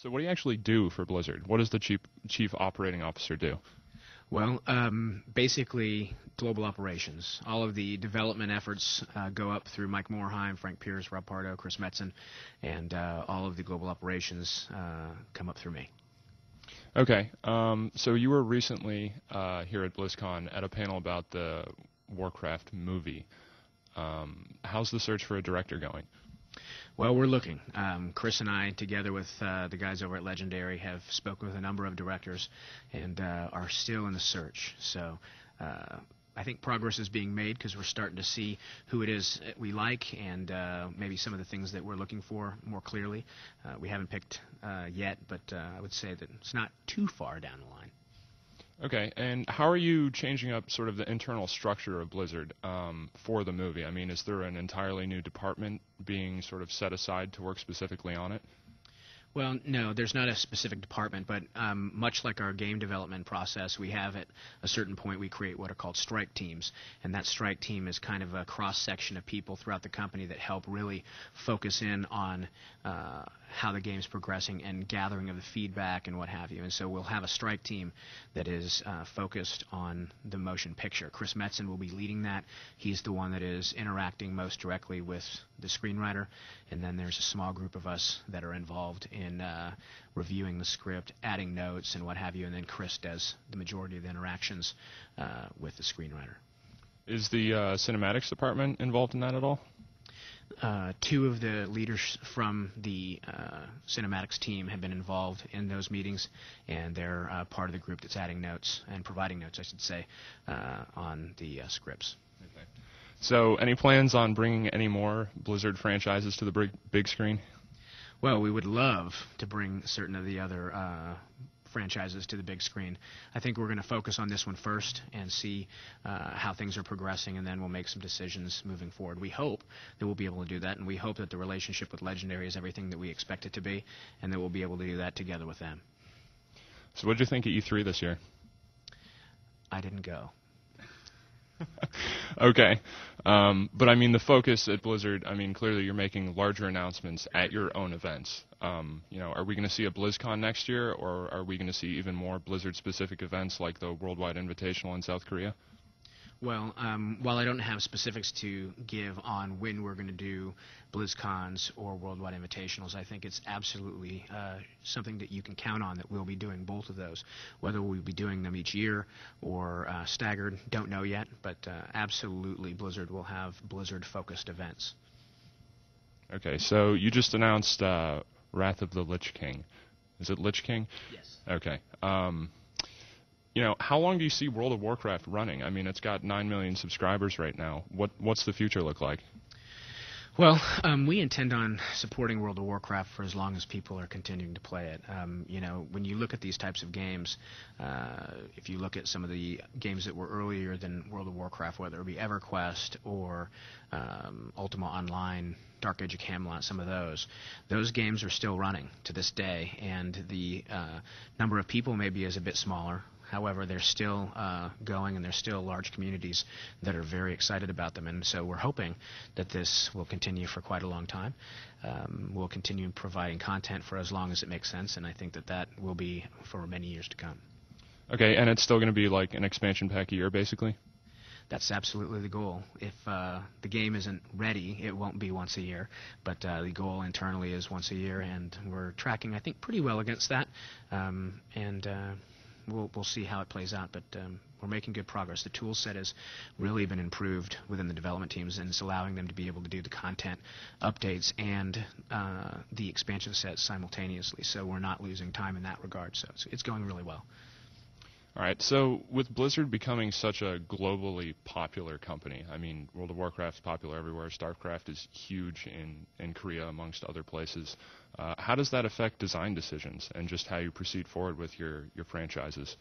So what do you actually do for Blizzard? What does the chief operating officer do? Well, basically global operations. All of the development efforts go up through Mike Morheim, Frank Pierce, Rob Pardo, Chris Metzen, and all of the global operations come up through me. Okay, so you were recently here at BlizzCon at a panel about the Warcraft movie. How's the search for a director going? Well, we're looking. Chris and I, together with the guys over at Legendary, have spoken with a number of directors and are still in the search. So I think progress is being made because we're starting to see who it is we like and maybe some of the things that we're looking for more clearly. We haven't picked yet, but I would say that it's not too far down the line. Okay, and how are you changing up sort of the internal structure of Blizzard for the movie? I mean, is there an entirely new department being sort of set aside to work specifically on it? Well, no, there's not a specific department, but much like our game development process, we have at a certain point we create what are called strike teams, and that strike team is kind of a cross-section of people throughout the company that help really focus in on how the game's progressing and gathering of the feedback and what have you. And so we'll have a strike team that is focused on the motion picture. Chris Metzen will be leading that. He's the one that is interacting most directly with the screenwriter, and then there's a small group of us that are involved in reviewing the script, adding notes and what have you, and then Chris does the majority of the interactions with the screenwriter. Is the cinematics department involved in that at all? Two of the leaders from the cinematics team have been involved in those meetings, and they're part of the group that's adding notes and providing notes, I should say, on the scripts. Okay. So any plans on bringing any more Blizzard franchises to the big screen? Well, we would love to bring certain of the other franchises to the big screen. I think we're going to focus on this one first and see how things are progressing, and then we'll make some decisions moving forward. We hope that we'll be able to do that, and we hope that the relationship with Legendary is everything that we expect it to be, and that we'll be able to do that together with them. So what did you think at E3 this year? I didn't go. Okay. But I mean, the focus at Blizzard, I mean, clearly you're making larger announcements at your own events. Are we going to see a BlizzCon next year, or are we going to see even more Blizzard-specific events like the Worldwide Invitational in South Korea? Well, while I don't have specifics to give on when we're going to do BlizzCons or Worldwide Invitationals, I think it's absolutely something that you can count on that we'll be doing both of those. Whether we'll be doing them each year or staggered, don't know yet, but absolutely Blizzard will have Blizzard-focused events. Okay, so you just announced Wrath of the Lich King. Is it Lich King? Yes. Okay. How long do you see World of Warcraft running? I mean, it's got 9 million subscribers right now. What's the future look like? Well, we intend on supporting World of Warcraft for as long as people are continuing to play it. When you look at these types of games, if you look at some of the games that were earlier than World of Warcraft, whether it be EverQuest or Ultima Online, Dark Age of Camelot, some of those games are still running to this day, and the number of people maybe is a bit smaller. However, they're still going, and there's still large communities that are very excited about them. And so we're hoping that this will continue for quite a long time. We'll continue providing content for as long as it makes sense, and I think that will be for many years to come. Okay, and it's still going to be like an expansion pack a year, basically? That's absolutely the goal. If the game isn't ready, it won't be once a year. But the goal internally is once a year, and we're tracking, I think, pretty well against that. We'll see how it plays out, but we're making good progress. The tool set has really been improved within the development teams, and it's allowing them to be able to do the content updates and the expansion sets simultaneously, so we're not losing time in that regard. So it's going really well. All right, so with Blizzard becoming such a globally popular company, I mean, World of Warcraft is popular everywhere, StarCraft is huge in Korea, amongst other places. How does that affect design decisions and just how you proceed forward with your franchises?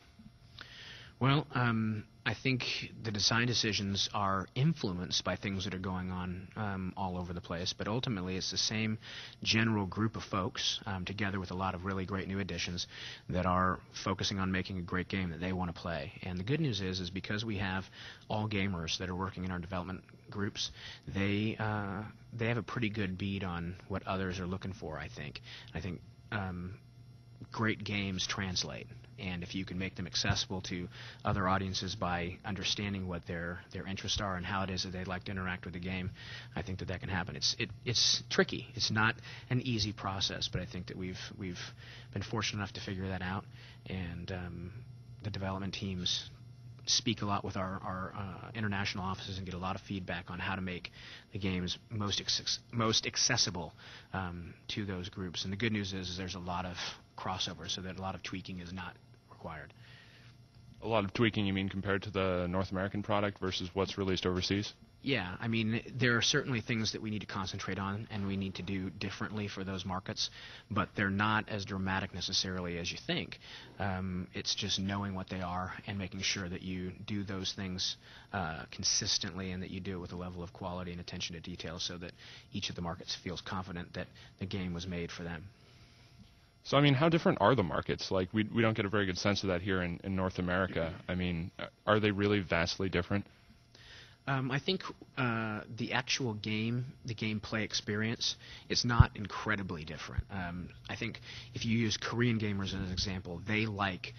Well, I think the design decisions are influenced by things that are going on all over the place, but ultimately it's the same general group of folks, together with a lot of really great new additions, that are focusing on making a great game that they want to play. And the good news is because we have all gamers that are working in our development groups, they have a pretty good bead on what others are looking for, I think. great games translate. And if you can make them accessible to other audiences by understanding what their interests are and how it is that they'd like to interact with the game, I think that can happen. It's tricky. It's not an easy process, but I think that we've been fortunate enough to figure that out. And the development teams speak a lot with our international offices and get a lot of feedback on how to make the games most accessible to those groups. And the good news is there's a lot of crossover, so that a lot of tweaking is not required. A lot of tweaking, you mean, compared to the North American product versus what's released overseas? Yeah, I mean, there are certainly things that we need to concentrate on and we need to do differently for those markets, but they're not as dramatic necessarily as you think. It's just knowing what they are and making sure that you do those things consistently and that you do it with a level of quality and attention to detail so that each of the markets feels confident that the game was made for them. So, I mean, how different are the markets? Like, we don't get a very good sense of that here in North America. I mean, are they really vastly different? I think the actual game, the gameplay experience, is not incredibly different. I think if you use Korean gamers as an example, they like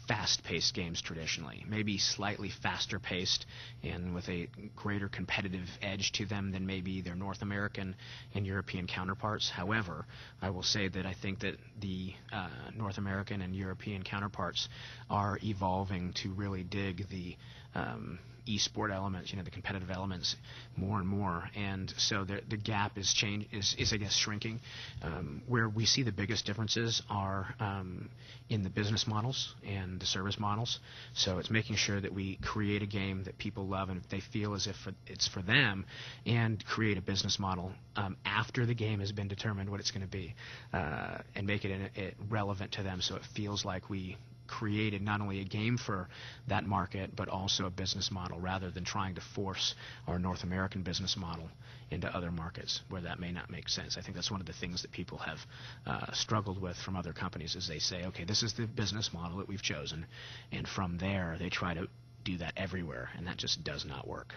fast-paced games traditionally, maybe slightly faster-paced and with a greater competitive edge to them than maybe their North American and European counterparts. However, I will say that I think that the North American and European counterparts are evolving to really dig the e-sport elements, the competitive elements more and more, and so the gap is I guess shrinking. Where we see the biggest differences are in the business models and the service models. So it's making sure that we create a game that people love and they feel as if it's for them, and create a business model after the game has been determined what it's going to be, and make it relevant to them, so it feels like we created not only a game for that market, but also a business model, rather than trying to force our North American business model into other markets where that may not make sense. I think that's one of the things that people have struggled with from other companies, is they say, okay, this is the business model that we've chosen, and from there they try to do that everywhere, and that just does not work.